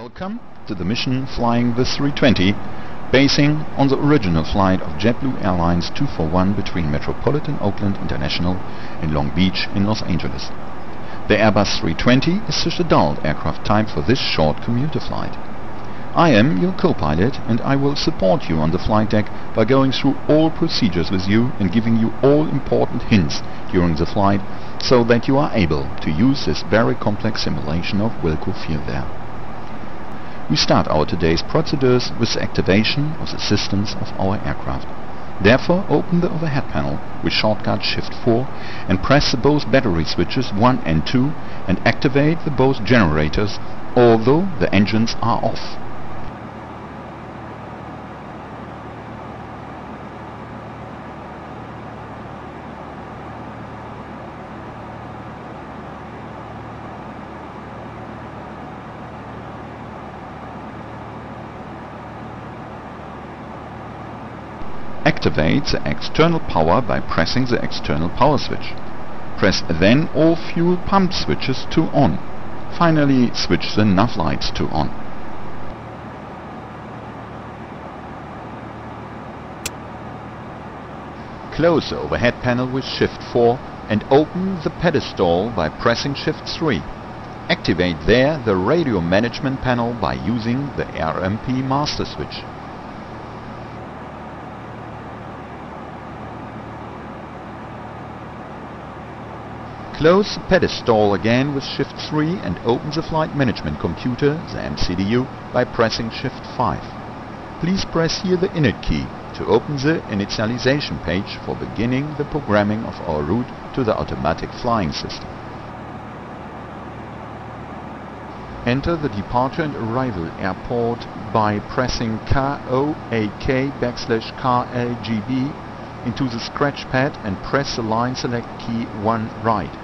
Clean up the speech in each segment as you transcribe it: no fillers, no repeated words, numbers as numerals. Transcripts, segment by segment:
Welcome to the mission flying the 320, basing on the original flight of JetBlue Airlines 241 between Metropolitan Oakland International and Long Beach in Los Angeles. The Airbus 320 is the scheduled aircraft type for this short commuter flight. I am your co-pilot and I will support you on the flight deck by going through all procedures with you and giving you all important hints during the flight so that you are able to use this very complex simulation of Wilco Field Air. We start our today's procedures with the activation of the systems of our aircraft. Therefore, open the overhead panel with shortcut Shift 4 and press the both battery switches 1 and 2 and activate the both generators, although the engines are off. Activate the external power by pressing the external power switch. Press then all fuel pump switches to on. Finally, switch the nav lights to on. Close the overhead panel with Shift 4 and open the pedestal by pressing Shift 3. Activate there the radio management panel by using the RMP master switch. Close the pedestal again with Shift 3 and open the flight management computer, the MCDU, by pressing Shift 5. Please press here the Init key to open the initialization page for beginning the programming of our route to the automatic flying system. Enter the departure and arrival airport by pressing KOAK\KLGB into the scratch pad and press the line select key 1 right.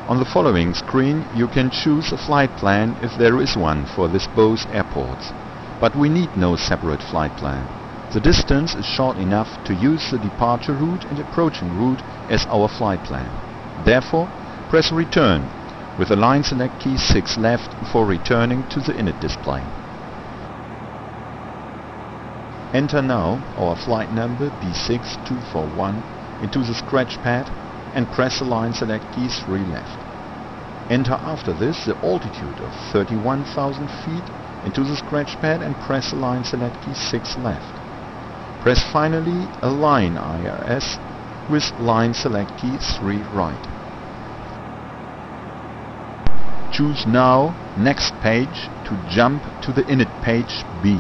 On the following screen you can choose a flight plan if there is one for this both airports, but we need no separate flight plan. The distance is short enough to use the departure route and approaching route as our flight plan. Therefore, press Return with the line select key 6 left for returning to the init display. Enter now our flight number B6241 into the scratch pad and press the line select key 3 left. Enter after this the altitude of 31,000 feet into the scratch pad and press the line select key 6 left. Press finally Align IRS with line select key 3 right. Choose now Next Page to jump to the init page B.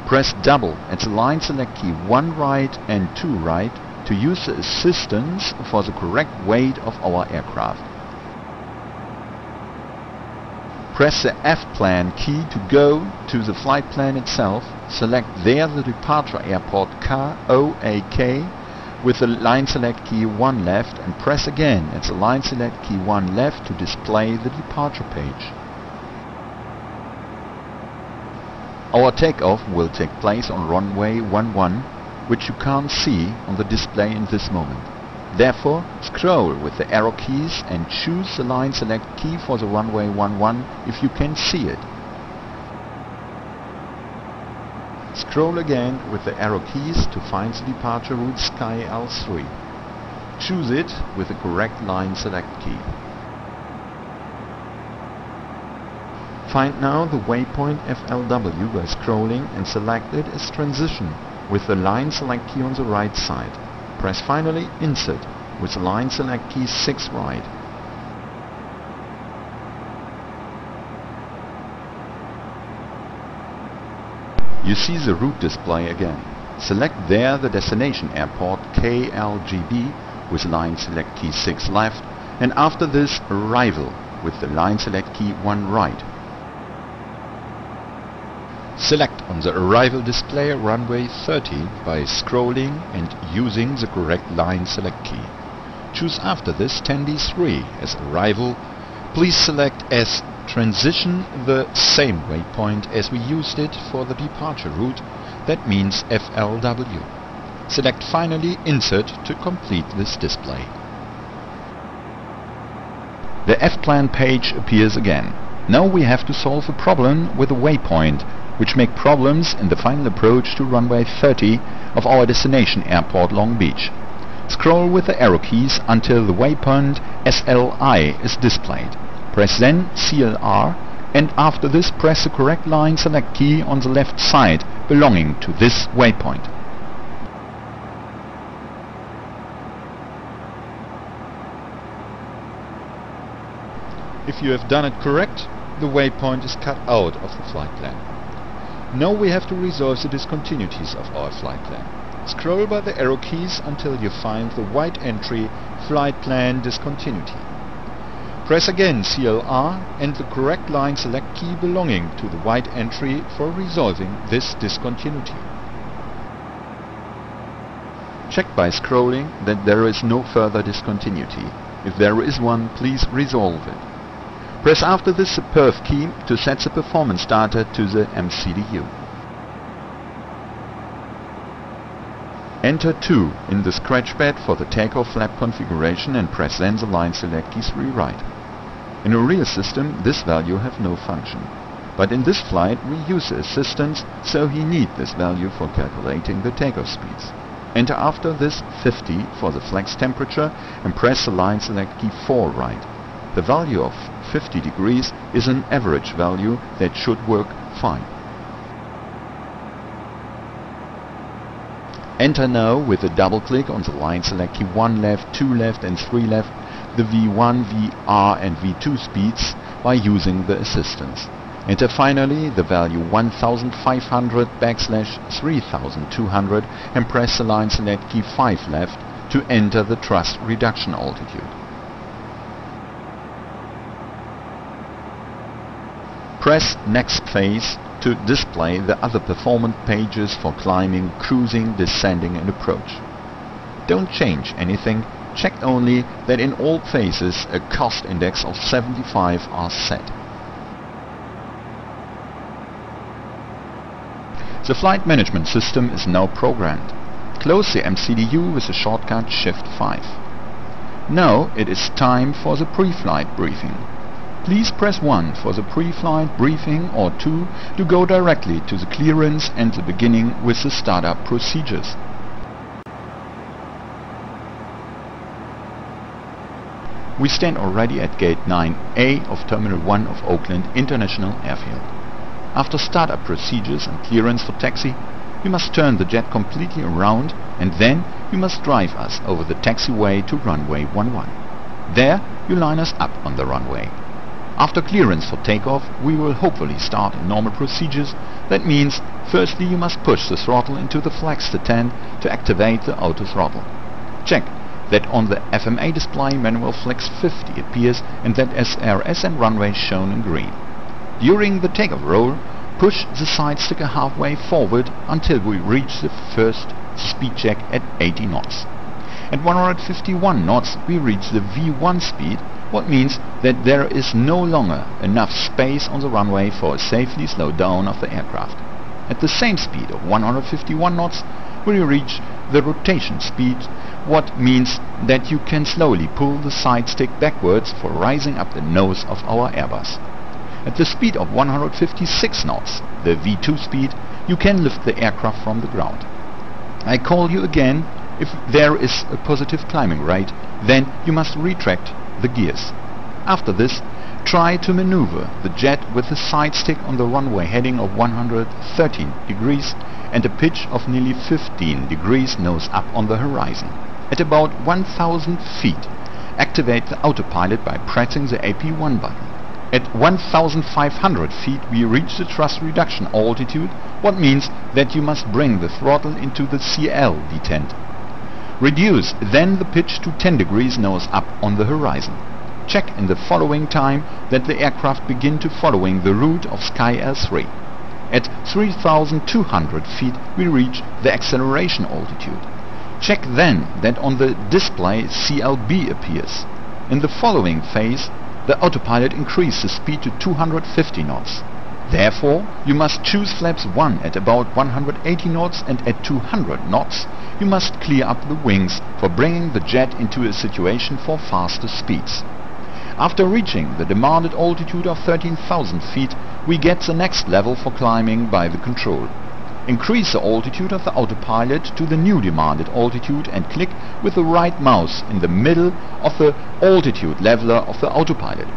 Press double at the line select key 1 right and 2 right to use the assistance for the correct weight of our aircraft. Press the F-plan key to go to the flight plan itself. Select there the departure airport KOAK with the line select key 1 left and press again at the line select key 1 left to display the departure page. Our takeoff will take place on runway 11, which you can't see on the display in this moment. Therefore, scroll with the arrow keys and choose the line select key for the runway 11 if you can see it. Scroll again with the arrow keys to find the departure route Sky L3. Choose it with the correct line select key. Find now the waypoint FLW by scrolling and select it as transition with the line select key on the right side. Press finally Insert with the line select key 6 right. You see the route display again. Select there the destination airport KLGB with line select key 6 left and after this Arrival with the line select key 1 right. Select on the arrival display runway 30 by scrolling and using the correct line select key. Choose after this 10D3 as arrival. Please select as transition the same waypoint as we used it for the departure route, that means FLW. Select finally Insert to complete this display. The F-plan page appears again. Now we have to solve a problem with a waypoint, which make problems in the final approach to runway 30 of our destination airport Long Beach. Scroll with the arrow keys until the waypoint SLI is displayed. Press then CLR, and after this press the correct line select key on the left side belonging to this waypoint. If you have done it correct, the waypoint is cut out of the flight plan. Now we have to resolve the discontinuities of our flight plan. Scroll by the arrow keys until you find the white entry Flight Plan Discontinuity. Press again CLR and the correct line select key belonging to the white entry for resolving this discontinuity. Check by scrolling that there is no further discontinuity. If there is one, please resolve it. Press after this the perf key to set the performance data to the MCDU. Enter 2 in the scratchpad for the takeoff flap configuration and press then the line select keys rewrite. In a real system this value have no function, but in this flight we use the assistance, so he need this value for calculating the takeoff speeds. Enter after this 50 for the flex temperature and press the line select key 4 right. The value of 50 degrees is an average value that should work fine. Enter now with a double click on the line select key 1 left, 2 left and 3 left the V1, VR and V2 speeds by using the assistance. Enter finally the value 1500/3200 and press the line select key 5 left to enter the thrust reduction altitude. Press Next Phase to display the other performance pages for climbing, cruising, descending and approach. Don't change anything, check only that in all phases a cost index of 75 are set. The flight management system is now programmed. Close the MCDU with the shortcut Shift 5. Now it is time for the pre-flight briefing. Please press 1 for the pre-flight briefing or 2 to go directly to the clearance and the beginning with the startup procedures. We stand already at Gate 9A of Terminal 1 of Oakland International Airfield. After startup procedures and clearance for taxi, you must turn the jet completely around and then you must drive us over the taxiway to runway 11. There you line us up on the runway. After clearance for takeoff, we will hopefully start in normal procedures. That means, firstly you must push the throttle into the flex detent to activate the auto throttle. Check that on the FMA display manual flex 50 appears and that SRS and runway shown in green. During the takeoff roll, push the side sticker halfway forward until we reach the first speed check at 80 knots. At 151 knots we reach the V1 speed, what means that there is no longer enough space on the runway for a safely slow down of the aircraft. At the same speed of 151 knots we reach the rotation speed, what means that you can slowly pull the side stick backwards for rising up the nose of our Airbus. At the speed of 156 knots, the V2 speed, you can lift the aircraft from the ground. I call you again, if there is a positive climbing rate, then you must retract the gears. After this, try to maneuver the jet with the side stick on the runway heading of 113 degrees and a pitch of nearly 15 degrees nose up on the horizon. At about 1000 feet, activate the autopilot by pressing the AP1 button. At 1500 feet we reach the thrust reduction altitude, what means that you must bring the throttle into the CL detent. Reduce then the pitch to 10 degrees nose up on the horizon. Check in the following time that the aircraft begin to following the route of Sky L3. At 3200 feet we reach the acceleration altitude. Check then that on the display CLB appears. In the following phase the autopilot increases the speed to 250 knots. Therefore, you must choose flaps 1 at about 180 knots, and at 200 knots you must clear up the wings for bringing the jet into a situation for faster speeds. After reaching the demanded altitude of 13,000 feet, we get the next level for climbing by the control. Increase the altitude of the autopilot to the new demanded altitude and click with the right mouse in the middle of the altitude leveler of the autopilot.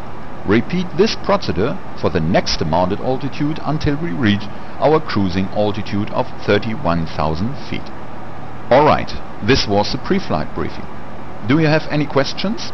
Repeat this procedure for the next demanded altitude until we reach our cruising altitude of 31,000 feet. Alright, this was the pre-flight briefing. Do you have any questions?